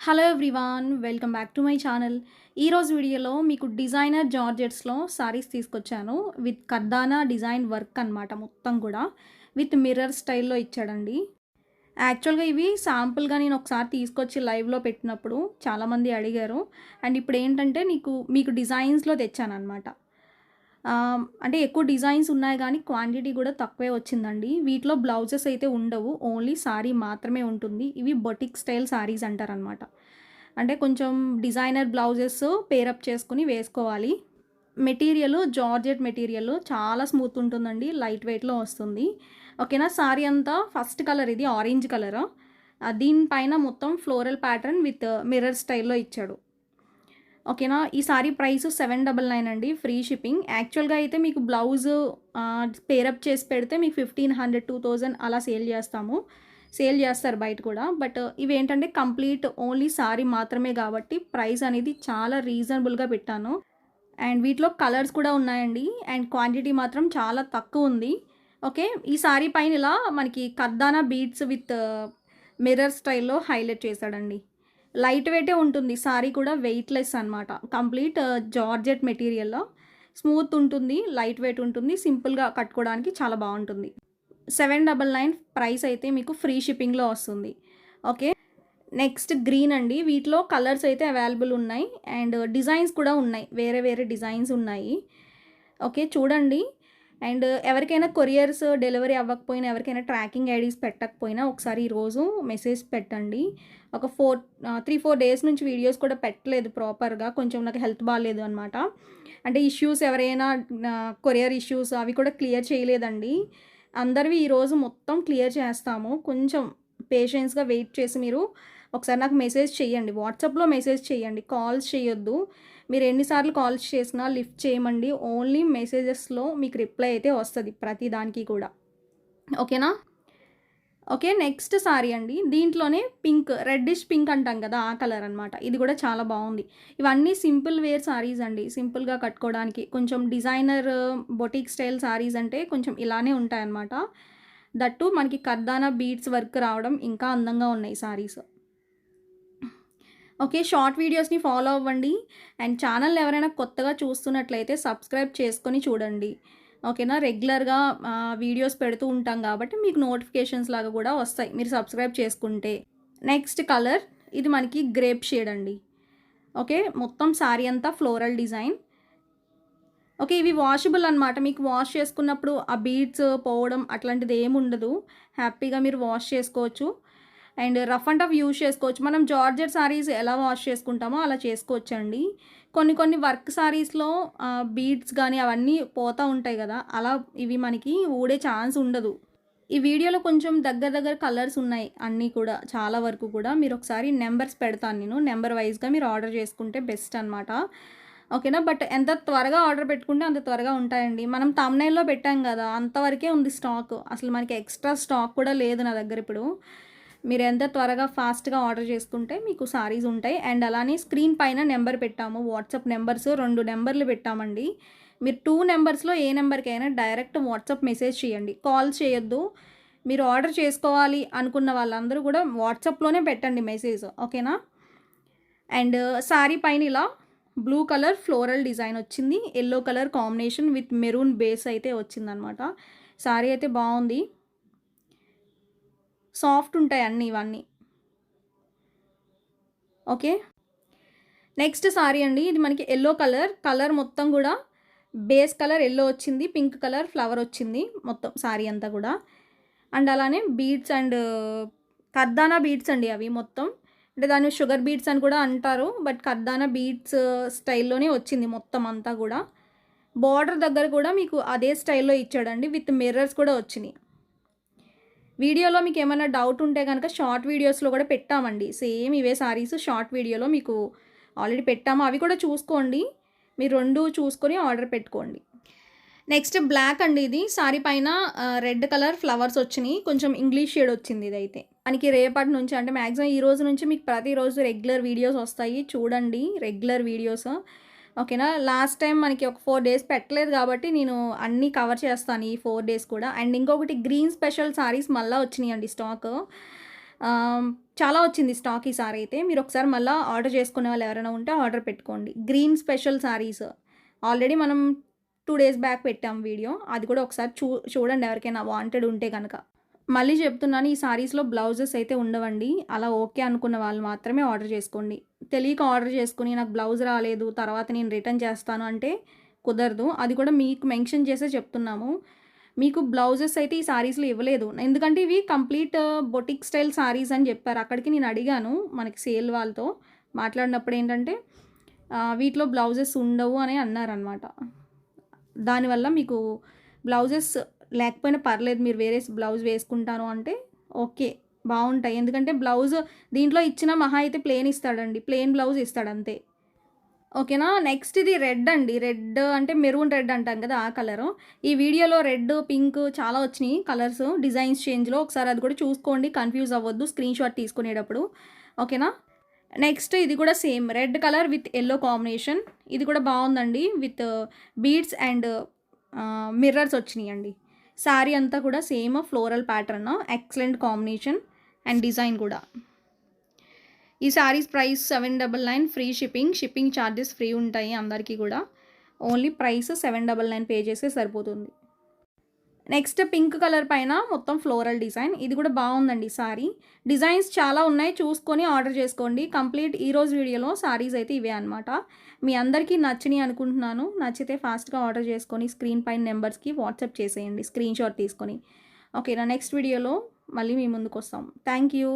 Hello everyone, welcome back to my channel. ఈరోజు వీడియోలో మీకు డిజైనర్ జార్జెట్స్లో సారీస్ తీసుకొచ్చాను. విత్ కర్దానా డిజైన్ వర్క్ అనమాట. మొత్తం కూడా విత్ మిర్రర్ స్టైల్లో ఇచ్చాడండి. యాక్చువల్గా ఇవి శాంపుల్గా నేను ఒకసారి తీసుకొచ్చి లైవ్లో పెట్టినప్పుడు చాలామంది అడిగారు. అండ్ ఇప్పుడు ఏంటంటే మీకు డిజైన్స్లో తెచ్చానమాట. అంటే ఎక్కువ డిజైన్స్ ఉన్నాయి కానీ క్వాంటిటీ కూడా తక్కువే వచ్చిందండి. వీటిలో బ్లౌజెస్ అయితే ఉండవు, ఓన్లీ సారీ మాత్రమే ఉంటుంది. ఇవి బొటిక్ స్టైల్ సారీస్ అంటారనమాట. అంటే కొంచెం డిజైనర్ బ్లౌజెస్ పేరప్ చేసుకుని వేసుకోవాలి. మెటీరియల్ జార్జెట్ మెటీరియల్ చాలా స్మూత్ ఉంటుందండి, లైట్ వెయిట్లో వస్తుంది. ఓకేనా. సారీ అంతా ఫస్ట్ కలర్ ఇది ఆరెంజ్ కలర్. దీనిపైన మొత్తం ఫ్లోరల్ ప్యాటర్న్ విత్ మిర్రర్ స్టైల్లో ఇచ్చాడు. ఓకేనా. ఈ సారీ ప్రైస్ 799 అండి, ఫ్రీ షిప్పింగ్. యాక్చువల్గా అయితే మీకు బ్లౌజు పేరప్ చేసి పెడితే మీకు 1500 2000 అలా సేల్ చేస్తారు బయట కూడా. బట్ ఇవేంటంటే కంప్లీట్ ఓన్లీ సారీ మాత్రమే కాబట్టి ప్రైస్ అనేది చాలా రీజనబుల్గా పెట్టాను. అండ్ వీటిలో కలర్స్ కూడా ఉన్నాయండి. అండ్ క్వాంటిటీ మాత్రం చాలా తక్కువ ఉంది. ఓకే. ఈ సారీ పైన ఇలా మనకి కర్దానా బీడ్స్ విత్ మిర్రర్ స్టైల్లో హైలైట్ చేశాడండి. లైట్ వెయిటే ఉంటుంది సారీ కూడా, వెయిట్లెస్ అనమాట. కంప్లీట్ జార్జెట్ మెటీరియల్లో స్మూత్ ఉంటుంది, లైట్ వెయిట్ ఉంటుంది, సింపుల్గా కట్టుకోవడానికి చాలా బాగుంటుంది. 799 ప్రైస్ అయితే మీకు ఫ్రీ షిప్పింగ్లో వస్తుంది. ఓకే. నెక్స్ట్ గ్రీన్ అండి. వీటిలో కలర్స్ అయితే అవైలబుల్ ఉన్నాయి అండ్ డిజైన్స్ కూడా ఉన్నాయి, వేరే వేరే డిజైన్స్ ఉన్నాయి. ఓకే, చూడండి. అండ్ ఎవరికైనా కొరియర్స్ డెలివరీ అవ్వకపోయినా, ఎవరికైనా ట్రాకింగ్ ఐడీస్ పెట్టకపోయినా ఒకసారి ఈరోజు మెసేజ్ పెట్టండి. ఒక 3-4 డేస్ నుంచి వీడియోస్ కూడా పెట్టలేదు ప్రాపర్గా, కొంచెం నాకు హెల్త్ బాగాలేదు అనమాట. అంటే ఇష్యూస్ ఎవరైనా కొరియర్ ఇష్యూస్ అవి కూడా క్లియర్ చేయలేదండి. అందరివి ఈరోజు మొత్తం క్లియర్ చేస్తాము. కొంచెం పేషెన్స్గా వెయిట్ చేసి మీరు ఒకసారి నాకు మెసేజ్ చేయండి, వాట్సాప్లో మెసేజ్ చేయండి, కాల్స్ చేయొద్దు. మీరు ఎన్నిసార్లు కాల్స్ చేసినా లిఫ్ట్ చేయమండి. ఓన్లీ మెసేజెస్లో మీకు రిప్లై అయితే వస్తుంది ప్రతి దానికి కూడా. ఓకేనా. ఓకే. నెక్స్ట్ సారీ అండి. దీంట్లోనే పింక్, రెడ్డిష్ పింక్ అంటాం కదా, ఆ కలర్ అనమాట. ఇది కూడా చాలా బాగుంది. ఇవన్నీ సింపుల్ వేర్ సారీస్ అండి, సింపుల్గా కట్టుకోవడానికి. కొంచెం డిజైనర్ బొటిక్ స్టైల్ సారీస్ అంటే కొంచెం ఇలానే ఉంటాయన్నమాట. దట్టు మనకి కర్దానా బీడ్స్ వర్క్ రావడం ఇంకా అందంగా ఉన్నాయి సారీస్. ఓకే. షార్ట్ వీడియోస్ని ఫాలో అవ్వండి. అండ్ ఛానల్ ఎవరైనా కొత్తగా చూస్తున్నట్లయితే సబ్స్క్రైబ్ చేసుకొని చూడండి. ఓకేనా. రెగ్యులర్గా వీడియోస్ పెడుతూ ఉంటాం కాబట్టి మీకు నోటిఫికేషన్స్ లాగా కూడా వస్తాయి మీరు సబ్స్క్రైబ్ చేసుకుంటే. నెక్స్ట్ కలర్ ఇది మనకి గ్రేప్ షేడ్ అండి. ఓకే. మొత్తం సారీ అంతా ఫ్లోరల్ డిజైన్. ఓకే. ఇవి వాషబుల్ అనమాట. మీకు వాష్ చేసుకున్నప్పుడు ఆ బీడ్స్ పోవడం అట్లాంటిది ఏమి ఉండదు. హ్యాపీగా మీరు వాష్ చేసుకోవచ్చు. And rough and tough use చేసుకోవచ్చు. మనం జార్జెట్ సారీస్ ఎలా వాష్ చేసుకుంటామో అలా చేసుకోవచ్చండి. కొన్ని వర్క్ సారీస్లో బీడ్స్ కానీ అవన్నీ పోతూ ఉంటాయి కదా, అలా ఇవి మనకి ఊడే ఛాన్స్ ఉండదు. ఈ వీడియోలో కొంచెం దగ్గర కలర్స్ ఉన్నాయి అన్నీ కూడా, చాలా వరకు కూడా. మీరు ఒకసారి నెంబర్స్ పెడతాను నేను, నెంబర్ వైజ్గా మీరు ఆర్డర్ చేసుకుంటే బెస్ట్ అనమాట. ఓకేనా. బట్ ఎంత త్వరగా ఆర్డర్ పెట్టుకుంటే అంత త్వరగా ఉంటాయండి. మనం థంబ్నెయిల్లో పెట్టాం కదా, అంతవరకే ఉంది స్టాక్. అసలు మనకి ఎక్స్ట్రా స్టాక్ కూడా లేదు నా దగ్గర ఇప్పుడు. మీరు ఎంత త్వరగా ఫాస్ట్గా ఆర్డర్ చేసుకుంటే మీకు సారీస్ ఉంటాయి. అండ్ అలానే స్క్రీన్ పైన నెంబర్ పెట్టాము, వాట్సాప్ నెంబర్స్ 2 నెంబర్లు పెట్టామండి. మీరు 2 నెంబర్స్లో ఏ నెంబర్కైనా డైరెక్ట్ వాట్సాప్ మెసేజ్ చేయండి, కాల్ చేయొద్దు. మీరు ఆర్డర్ చేసుకోవాలి అనుకున్న వాళ్ళందరూ కూడా వాట్సాప్లోనే పెట్టండి మెసేజ్. ఓకేనా. అండ్ సారీ పైన ఇలా బ్లూ కలర్ ఫ్లోరల్ డిజైన్ వచ్చింది, yellow colour combination with maroon base అయితే వచ్చిందనమాట. సారీ అయితే బాగుంది, సాఫ్ట్ ఉంటాయి అన్నీ ఇవన్నీ. ఓకే. నెక్స్ట్ సారీ అండి. ఇది మనకి ఎల్లో కలర్ మొత్తం కూడా బేస్ కలర్ ఎల్లో వచ్చింది, పింక్ కలర్ ఫ్లవర్ వచ్చింది మొత్తం సారీ అంతా కూడా. అండ్ అలానే బీడ్స్ అండ్ కర్దానా బీడ్స్ అండి అవి మొత్తం. అంటే దాన్ని షుగర్ బీడ్స్ అని కూడా అంటారు, బట్ కర్దానా బీడ్స్ స్టైల్లోనే వచ్చింది మొత్తం అంతా కూడా. బార్డర్ దగ్గర కూడా మీకు అదే స్టైల్లో ఇచ్చాడండి, విత్ మిర్రర్స్ కూడా వచ్చినాయి. వీడియోలో మీకు ఏమైనా డౌట్ ఉంటే కనుక షార్ట్ వీడియోస్లో కూడా పెట్టామండి, సేమ్ ఇవే సారీస్ షార్ట్ వీడియోలో మీకు ఆల్రెడీ పెట్టాము, అవి కూడా చూసుకోండి. మీరు 2 చూసుకొని ఆర్డర్ పెట్టుకోండి. నెక్స్ట్ బ్లాక్ అండి. ఇది సారీ పైన రెడ్ కలర్ ఫ్లవర్స్ వచ్చినాయి, కొంచెం ఇంగ్లీష్ షేడ్ వచ్చింది ఇదైతే. మనకి రేపటి నుంచి అంటే మ్యాక్సిమం ఈ రోజు నుంచి మీకు ప్రతిరోజు రెగ్యులర్ వీడియోస్ వస్తాయి, చూడండి రెగ్యులర్ వీడియోస్. ఓకేనా. లాస్ట్ టైం మనకి ఒక 4 డేస్ పెట్టలేదు కాబట్టి నేను అన్నీ కవర్ చేస్తాను ఈ 4 డేస్ కూడా. అండ్ ఇంకొకటి గ్రీన్ స్పెషల్ సారీస్ మళ్ళీ వచ్చినాయండి స్టాక్. ఆహ్, చాలా వచ్చింది స్టాక్ ఈ సారీ అయితే. మీరొకసారి మళ్ళా ఆర్డర్ చేసుకునే వాళ్ళు ఎవరైనా ఉంటే ఆర్డర్ పెట్టుకోండి. గ్రీన్ స్పెషల్ సారీస్ ఆల్రెడీ మనం 2 డేస్ బ్యాక్ పెట్టాం వీడియో. అది కూడా ఒకసారి చూడండి ఎవరికైనా వాంటెడ్ ఉంటే గనక. మళ్ళీ చెప్తున్నాను ఈ సారీస్‌లో బ్లౌజెస్ అయితే ఉండవండి. అలా ఓకే అనుకున్న వాళ్ళు మాత్రమే ఆర్డర్ చేసుకోండి. తెలియక ఆర్డర్ చేసుకొని నాకు బ్లౌజ్ రాలేదు, తర్వాత నేను రిటర్న్ చేస్తాను అంటే కుదరదు. అది కూడా మీకు మెన్షన్ చేసే చెప్తున్నాము. మీకు బ్లౌజెస్ అయితే ఈ సారీస్‌లో ఇవ్వలేదు. ఎందుకంటే ఇవి కంప్లీట్ బొటిక్ స్టైల్ సారీస్ అని చెప్పారు. అక్కడికి నేను అడిగాను మనకి సేల్ వాళ్ళతో మాట్లాడినప్పుడు ఏంటంటే వీటిలో బ్లౌజెస్ ఉండవు అని అన్నారనమాట. దానివల్ల మీకు బ్లౌజెస్ లేకపోయినా పర్లేదు. మీరు వేరే బ్లౌజ్ వేసుకుంటాను అంటే ఓకే. బావుంటాయి. ఎందుకంటే బ్లౌజ్ దీంట్లో ఇచ్చిన మహా అయితే ప్లెయిన్ ఇస్తాడండి. ప్లెయిన్ బ్లౌజ్ ఇస్తాడంతే. ఓకేనా. నెక్స్ట్ ఇది రెడ్ అండి. రెడ్ అంటే మెరూన్ రెడ్ అంటాం కదా! ఆ కలరు. ఈ వీడియోలో రెడ్, పింక్ చాలా వచ్చినియి కలర్స్ డిజైన్స్ చేంజ్‌లో. ఒకసారి అది కూడా చూసుకోండి. కన్‌ఫ్యూజ్ అవ్వద్దు స్క్రీన్‌షాట్ తీసుకునేటప్పుడు. ఓకేనా. నెక్స్ట్ ఇది కూడా same red colour with yellow combination. ఇది కూడా బావుందండి. విత్ బీడ్స్ అండ్ మిర్రర్స్ వచ్చినియండి. శారీ అంతా కూడా same floral pattern. Excellent combination and design కూడా. ఈ saris price 799 free shipping. Shipping charges free ఉంటాయి అందరికీ కూడా. ఓన్లీ ప్రైస్ 799 పే చేస్తే సరిపోతుంది. నెక్స్ట్ పింక్ కలర్ పైన మొత్తం ఫ్లోరల్ డిజైన్. ఇది కూడా బావుందండి సారీ. డిజైన్స్ చాలా ఉన్నాయి. చూసుకొని ఆర్డర్ చేసుకోండి. కంప్లీట్ ఈరోజు వీడియోలో సారీస్ అయితే ఇవే అనమాట. మీ అందరికీ నచ్చినియి అనుకుంటున్నాను. నచ్చితే ఫాస్ట్‌గా ఆర్డర్ చేసుకొని స్క్రీన్ పైన నెంబర్స్‌కి వాట్సాప్ చేసేయండి స్క్రీన్‌షాట్ తీసుకొని. ఓకేనా. నెక్స్ట్ వీడియోలో మళ్ళీ మీ ముందుకొస్తాం. Thank you.